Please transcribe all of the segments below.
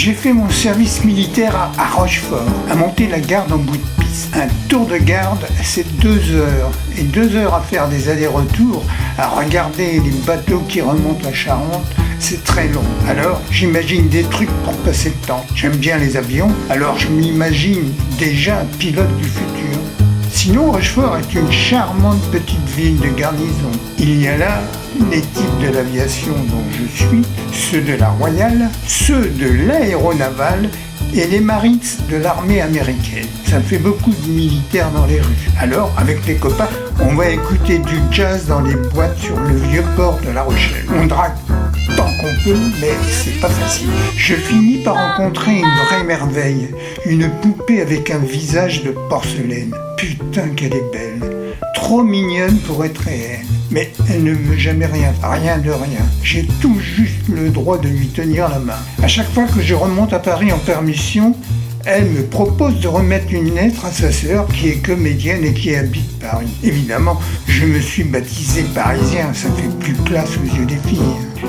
J'ai fait mon service militaire à Rochefort, à monter la garde en bout de piste. Un tour de garde, c'est 2 heures. Et 2 heures à faire des allers-retours, à regarder les bateaux qui remontent la Charente, c'est très long. Alors, j'imagine des trucs pour passer le temps. J'aime bien les avions, alors je m'imagine déjà un pilote du futur. Sinon, Rochefort est une charmante petite ville de garnison. Il y a là les types de l'aviation dont je suis, ceux de la Royale, ceux de l'aéronavale et les Marines de l'armée américaine. Ça fait beaucoup de militaires dans les rues. Alors, avec les copains, on va écouter du jazz dans les boîtes sur le vieux port de La Rochelle. On drague tant qu'on peut, mais c'est pas facile. Je finis par rencontrer une vraie merveille, une poupée avec un visage de porcelaine. Putain qu'elle est belle, trop mignonne pour être réelle. Mais elle ne veut jamais rien de rien. J'ai tout juste le droit de lui tenir la main. À chaque fois que je remonte à Paris en permission, elle me propose de remettre une lettre à sa sœur qui est comédienne et qui habite Paris. Évidemment, je me suis baptisé parisien, ça fait plus classe aux yeux des filles.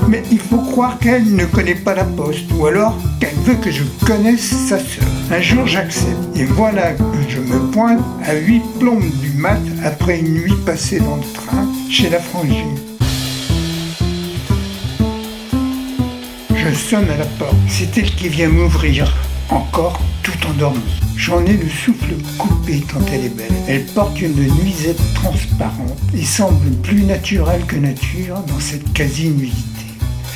Mais il faut croire qu'elle ne connaît pas la poste, ou alors qu'elle veut que je connaisse sa sœur. Un jour, j'accepte, et voilà que je me pointe à 8 plombes du mat après une nuit passée dans le train chez la frangine. Je sonne à la porte, c'est elle qui vient m'ouvrir, encore tout endormie. J'en ai le souffle coupé tant elle est belle. Elle porte une nuisette transparente et semble plus naturelle que nature dans cette quasi-nudité.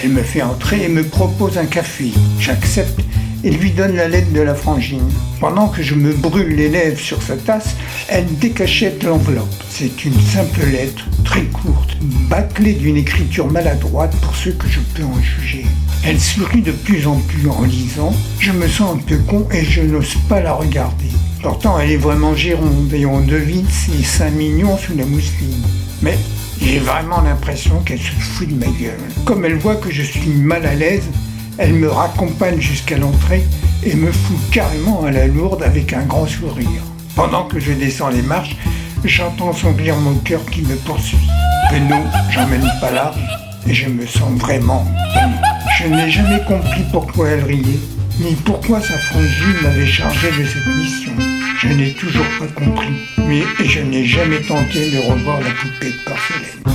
Elle me fait entrer et me propose un café. J'accepte et lui donne la lettre de la frangine. Pendant que je me brûle les lèvres sur sa tasse, elle décachette l'enveloppe. C'est une simple lettre, très courte, bâclée d'une écriture maladroite pour ce que je peux en juger. Elle sourit de plus en plus en lisant. Je me sens un peu con et je n'ose pas la regarder. Pourtant, elle est vraiment gironde et on devine ses seins mignons sous la mousseline. Mais j'ai vraiment l'impression qu'elle se fout de ma gueule. Comme elle voit que je suis mal à l'aise, elle me raccompagne jusqu'à l'entrée et me fout carrément à la lourde avec un grand sourire. Pendant que je descends les marches, j'entends son rire moqueur qui me poursuit. Penaud, j'emmène pas large et je me sens vraiment penaud. Je n'ai jamais compris pourquoi elle riait, ni pourquoi sa frangine m'avait chargé de cette mission. Je n'ai toujours pas compris, mais je n'ai jamais tenté de revoir la poupée de porcelaine.